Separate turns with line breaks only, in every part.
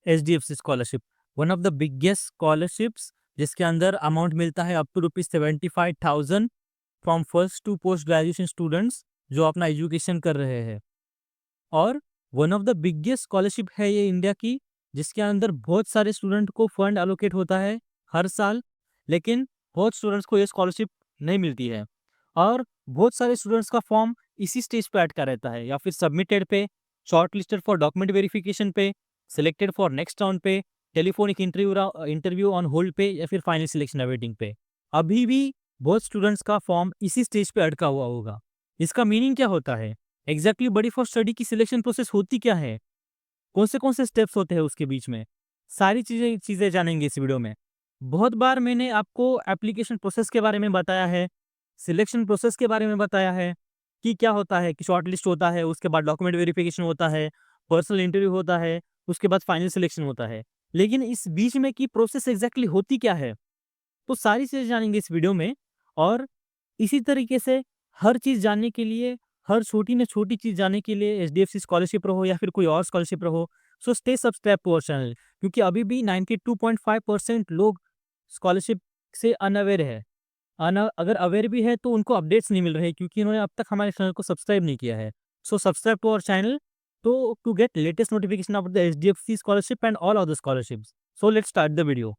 HDFC scholarship, one of the biggest scholarships, जिसके अंदर amount मिलता है up to ₹75,000 from first to post graduation students जो अपना एजुकेशन कर रहे हैं। और one of the biggest scholarship है ये इंडिया की, जिसके अंदर बहुत सारे स्टूडेंट को फंड एलोकेट होता है हर साल, लेकिन बहुत स्टूडेंट्स को ये स्कॉलरशिप नहीं मिलती है। और बहुत सारे स्टूडेंट्स का फॉर्म इसी स्टेज पे अटका रहता है, या फिर सबमिटेड पे, short listed for document verification पे, सिलेक्टेड फॉर नेक्स्ट राउंड पे, टेलीफोनिक इंटरव्यू ऑन होल्ड पे, या फिर फाइनल सिलेक्शन अवेटिंग पे। अभी भी बहुत स्टूडेंट्स का फॉर्म इसी स्टेज पे अटका हुआ होगा। इसका मीनिंग क्या होता है एग्जैक्टली? बडी फॉर स्टडी की सिलेक्शन प्रोसेस होती क्या है, कौन से स्टेप्स होते हैं उसके बीच में, सारी चीजें चीजें जानेंगे इस वीडियो में। बहुत बार मैंने आपको एप्लीकेशन प्रोसेस के बारे में बताया है, सिलेक्शन प्रोसेस के बारे में बताया है कि क्या होता है, कि शॉर्ट लिस्ट होता है, उसके बाद डॉक्यूमेंट वेरिफिकेशन होता है, पर्सनल इंटरव्यू होता है, उसके बाद फाइनल सिलेक्शन होता है। लेकिन इस बीच में की प्रोसेस एग्जैक्टली होती क्या है, तो सारी चीजें जानेंगे इस वीडियो में। और इसी तरीके से हर चीज़ जानने के लिए, हर छोटी न छोटी चीज़ जानने के लिए, एचडीएफसी स्कॉलरशिप रहो या फिर कोई और स्कॉलरशिप रहो, so stay subscribe to our channel, क्योंकि अभी भी 92.5% लोग स्कॉलरशिप से अनअवेयर है। अगर अवेयर भी है तो उनको अपडेट्स नहीं मिल रहे, क्योंकि इन्होंने अब तक हमारे चैनल को सब्सक्राइब नहीं किया है। So subscribe to our channel to get latest notification of the HDFC scholarship and all other scholarships. So let's start the video.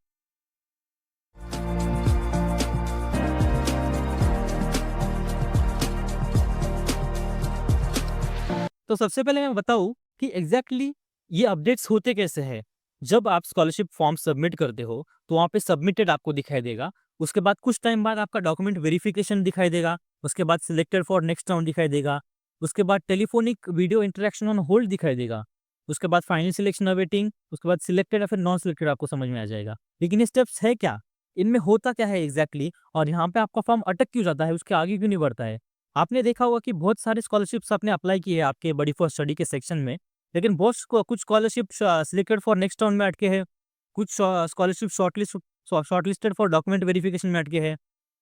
तो सबसे पहले मैं बताऊँ कि एग्जैक्टली ये अपडेट्स होते कैसे हैं। जब आप स्कॉलरशिप फॉर्म सबमिट करते हो, तो वहाँ पे सबमिटेड आपको दिखाई देगा। उसके बाद कुछ टाइम बाद आपका डॉक्यूमेंट वेरिफिकेशन दिखाई देगा। उसके बाद सिलेक्टेड फॉर नेक्स्ट राउंड दिखाई देगा। उसके बाद telephonic video interaction on hold दिखाई देगा। उसके बाद फाइनल सिलेक्शन अवेटिंग, उसके बाद सिलेक्टेड या फिर नॉन सिलेक्टेड आपको समझ में आ जाएगा। लेकिन ये स्टेप्स है क्या? इनमें होता क्या है एग्जैक्टली? और यहाँ पे आपका फॉर्म अटक क्यों जाता है, उसके आगे क्यों नहीं बढ़ता है? आपने देखा होगा कि बहुत सारे स्कॉलरशिप्स आपने अप्लाई किए हैं आपके बडी फॉर स्टडी के सेक्शन में, लेकिन कुछ scholarship selected for next round में अटके हैं, कुछ scholarship shortlisted for document verification में अटके हैं।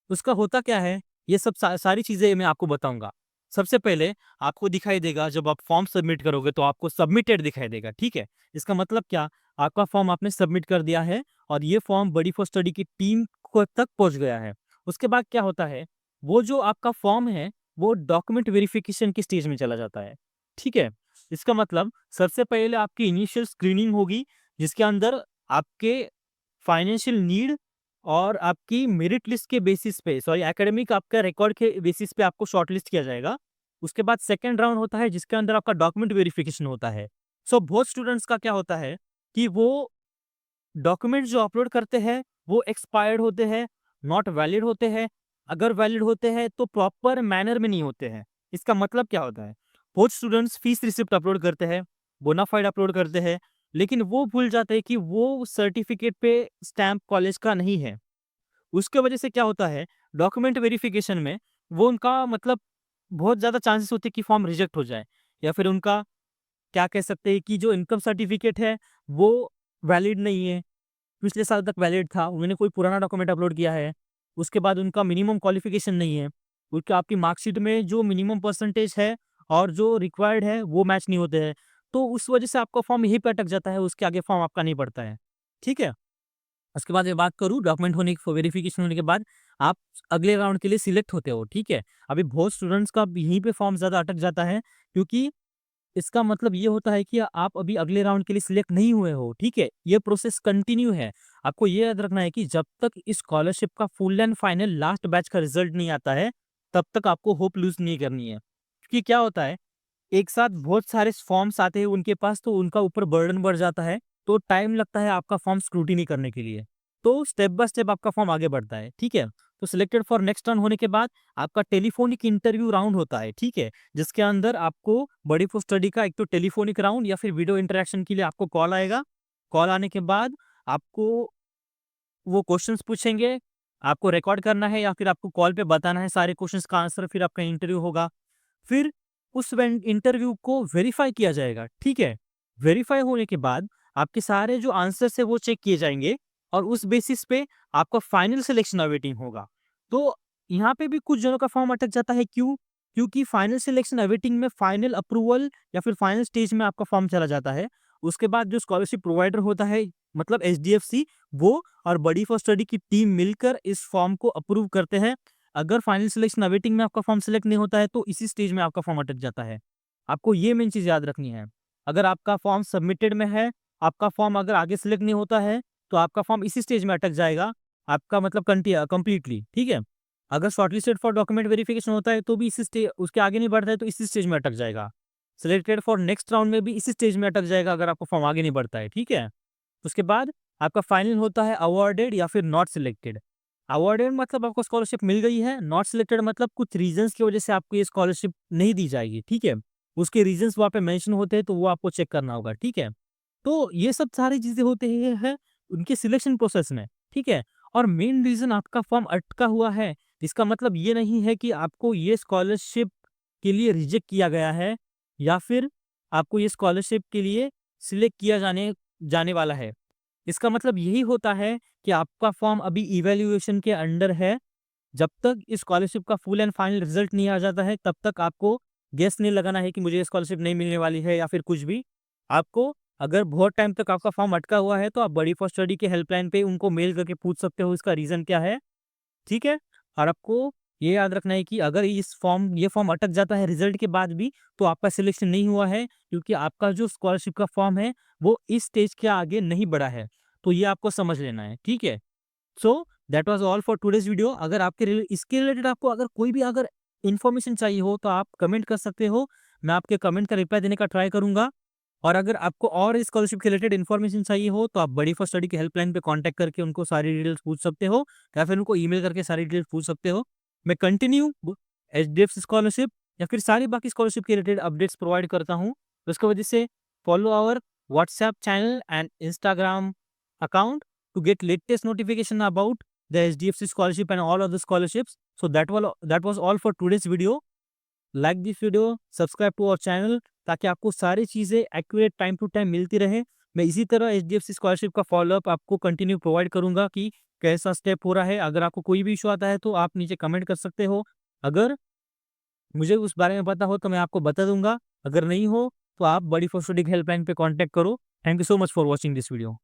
उसका होता क्या है, ये सब सारी चीज़ें मैं आपको बताऊंगा। सबसे पहले आपको दिखाई देगा, जब आप फॉर्म सबमिट करोगे तो आपको सबमिटेड दिखाई देगा, ठीक है। इसका मतलब क्या, आपका फॉर्म आपने सबमिट कर दिया है और ये फॉर्म बडी फॉर स्टडी की टीम को तक पहुंच गया है। उसके बाद क्या होता है, वो जो आपका फॉर्म है वो डॉक्यूमेंट वेरिफिकेशन की स्टेज में चला जाता है, ठीक है। इसका मतलब सबसे पहले आपकी इनिशियल स्क्रीनिंग होगी, जिसके अंदर आपके फाइनेंशियल नीड और आपकी मेरिट लिस्ट के बेसिस पे, सॉरी एकेडमिक आपका रिकॉर्ड के बेसिस पे आपको शॉर्टलिस्ट किया जाएगा। उसके बाद सेकंड राउंड होता है, जिसके अंदर आपका डॉक्यूमेंट वेरिफिकेशन होता है। सो बहुत स्टूडेंट्स का क्या होता है कि वो डॉक्यूमेंट्स जो अपलोड करते हैं वो एक्सपायर्ड होते हैं, नॉट वैलिड होते हैं। अगर वैलिड होते हैं तो प्रॉपर मैनर में नहीं होते हैं। इसका मतलब क्या होता है, बहुत स्टूडेंट्स फीस रिसिप्ट अपलोड करते हैं, बोनाफाइड अपलोड करते हैं, लेकिन वो भूल जाते हैं कि वो सर्टिफिकेट पे स्टैम्प कॉलेज का नहीं है। उसके वजह से क्या होता है, डॉक्यूमेंट वेरिफिकेशन में वो उनका मतलब बहुत ज़्यादा चांसेस होते हैं कि फॉर्म रिजेक्ट हो जाए, या फिर उनका क्या कह सकते हैं कि जो इनकम सर्टिफिकेट है वो वैलिड नहीं है, पिछले साल तक वैलिड था, उन्होंने कोई पुराना डॉक्यूमेंट अपलोड किया है। उसके बाद उनका मिनिमम क्वालिफिकेशन नहीं है, क्योंकि आपकी मार्कशीट में जो मिनिमम परसेंटेज है और जो रिक्वायर्ड है वो मैच नहीं होते हैं। तो उस वजह से आपका फॉर्म यहीं पे अटक जाता है, उसके आगे फॉर्म आपका नहीं बढ़ता है, ठीक है। उसके बाद मैं बात करूँ, डॉक्यूमेंट होने की वेरिफिकेशन होने के बाद आप अगले राउंड के लिए सिलेक्ट होते हो, ठीक है। अभी बहुत स्टूडेंट्स का यहीं पे फॉर्म ज़्यादा अटक जाता है, क्योंकि इसका मतलब ये होता है कि आप अभी अगले राउंड के लिए सिलेक्ट नहीं हुए हो, ठीक है। ये प्रोसेस कंटिन्यू है। आपको ये याद रखना है कि जब तक इस स्कॉलरशिप का full and final last batch का रिजल्ट नहीं आता है, तब तक आपको होप लूज़ नहीं करनी है। क्योंकि क्या होता है, एक साथ बहुत सारे फॉर्म्स आते हैं उनके पास, तो उनका ऊपर बर्डन बढ़ जाता है, तो टाइम लगता है आपका फॉर्म स्क्रूटिनी करने के लिए। तो स्टेप बाय स्टेप आपका फॉर्म आगे बढ़ता है, ठीक है। तो सिलेक्टेड फॉर नेक्स्ट राउंड होने के बाद आपका टेलीफोनिक इंटरव्यू राउंड होता है, ठीक है, जिसके अंदर आपको बड़ी फॉर स्टडी का एक तो टेलीफोनिक राउंड या फिर वीडियो इंटरेक्शन के लिए आपको कॉल आएगा। कॉल आने के बाद आपको वो क्वेश्चंस पूछेंगे, आपको रिकॉर्ड करना है या फिर आपको कॉल पे बताना है सारे क्वेश्चंस का आंसर, फिर आपका इंटरव्यू होगा। फिर उस इंटरव्यू को वेरीफाई किया जाएगा, ठीक है। वेरीफाई होने के बाद आपके सारे जो आंसर्स है वो चेक किए जाएंगे, और उस बेसिस पे आपका फाइनल सिलेक्शन अवेटिंग होगा। तो यहाँ पे भी कुछ जनों का फॉर्म अटक जाता है, क्यों? क्योंकि फाइनल सिलेक्शन अवेटिंग में फाइनल अप्रूवल या फिर फाइनल स्टेज में आपका फॉर्म चला जाता है, उसके बाद जो स्कॉलरशिप प्रोवाइडर होता है मतलब एचडीएफसी, वो और बडी फॉर स्टडी की टीम मिलकर इस फॉर्म को अप्रूव करते हैं। अगर फाइनल सिलेक्शन अवेटिंग में आपका फॉर्म सिलेक्ट नहीं होता है तो इसी स्टेज में आपका फॉर्म अटक जाता है। आपको ये मेन चीज़ याद रखनी है। अगर आपका फॉर्म सबमिटेड में है, आपका फॉर्म अगर आगे सिलेक्ट नहीं होता है, तो आपका फॉर्म इसी स्टेज में अटक जाएगा, आपका मतलब कंप्लीटली, ठीक है? अगर शॉर्टलिस्टेड फॉर डॉक्यूमेंट वेरिफिकेशन होता है तो भी इसी स्टेज, उसके आगे नहीं बढ़ता है तो इसी स्टेज में अटक जाएगा। सिलेक्टेड फॉर नेक्स्ट राउंड में भी इसी स्टेज में अटक जाएगा अगर आपका फॉर्म आगे नहीं बढ़ता है, ठीक है? उसके बाद आपका फाइनल होता है अवॉर्डेड या फिर नॉट सिलेक्टेड। अवॉर्डेड मतलब आपको स्कॉलरशिप मिल गई है, नॉट सिलेक्टेड मतलब कुछ रीजंस की वजह से आपको ये स्कॉलरशिप नहीं दी जाएगी, ठीक है? उसके रीजंस वहाँ पे मेंशन होते हैं तो वो आपको चेक करना होगा, ठीक है? तो ये सब सारी चीज़ें होते हैं उनके सिलेक्शन प्रोसेस में, ठीक है? और मेन रीज़न आपका फॉर्म अटका हुआ है, इसका मतलब ये नहीं है कि आपको ये स्कॉलरशिप के लिए रिजेक्ट किया गया है या फिर आपको ये स्कॉलरशिप के लिए सिलेक्ट किया जाने जाने वाला है। इसका मतलब यही होता है कि आपका फॉर्म अभी इवैल्यूएशन के अंडर है। जब तक इस स्कॉलरशिप का फुल एंड फाइनल रिजल्ट नहीं आ जाता है, तब तक आपको गेस नहीं लगाना है कि मुझे ये स्कॉलरशिप नहीं मिलने वाली है या फिर कुछ भी। आपको अगर बहुत टाइम तक आपका फॉर्म अटका हुआ है, तो आप बडी फॉर स्टडी के हेल्पलाइन पे उनको मेल करके पूछ सकते हो इसका रीज़न क्या है, ठीक है? और आपको ये याद रखना है कि अगर ये फॉर्म अटक जाता है रिजल्ट के बाद भी, तो आपका सिलेक्शन नहीं हुआ है क्योंकि आपका जो स्कॉलरशिप का फॉर्म है, वो इस स्टेज के आगे नहीं बढ़ा है। तो ये आपको समझ लेना है, ठीक है? So that was all for today's video. अगर आपके इसके रिलेटेड आपको अगर कोई भी अगर इन्फॉर्मेशन चाहिए हो, तो आप कमेंट कर सकते हो। मैं आपके कमेंट का रिप्लाई देने का ट्राई करूँगा। और अगर आपको और स्कॉलरशिप के रिलेटेड इन्फॉर्मेशन चाहिए हो, तो आप बडी फॉर स्टडी की हेल्पलाइन पे कॉन्टैक्ट करके उनको सारी डिटेल्स पूछ सकते हो या फिर उनको ईमेल करके सारी डिटेल्स पूछ सकते हो। मैं कंटिन्यू एचडीएफसी स्कॉलरशिप या फिर सारी बाकी स्कॉलरशिप के रिलेटेड अपडेट्स प्रोवाइड करता हूँ। तो इसकी वजह से follow our WhatsApp channel and Instagram account to get latest notification about the HDFC scholarship and all other scholarships. So that was all for today's video. Like this video, subscribe to our channel ताकि आपको सारी चीज़ें accurate time to time मिलती रहे। मैं इसी तरह HDFC scholarship का फॉलोअप आपको कंटिन्यू प्रोवाइड करूंगा कि कैसा स्टेप हो रहा है। अगर आपको कोई भी इशू आता है तो आप नीचे कमेंट कर सकते हो। अगर मुझे उस बारे में पता हो तो मैं आपको बता दूंगा, अगर नहीं हो तो आप बड़ी फॉर स्टडी हेल्पलाइन पे कॉन्टैक्ट करो। Thank you so much for watching this video.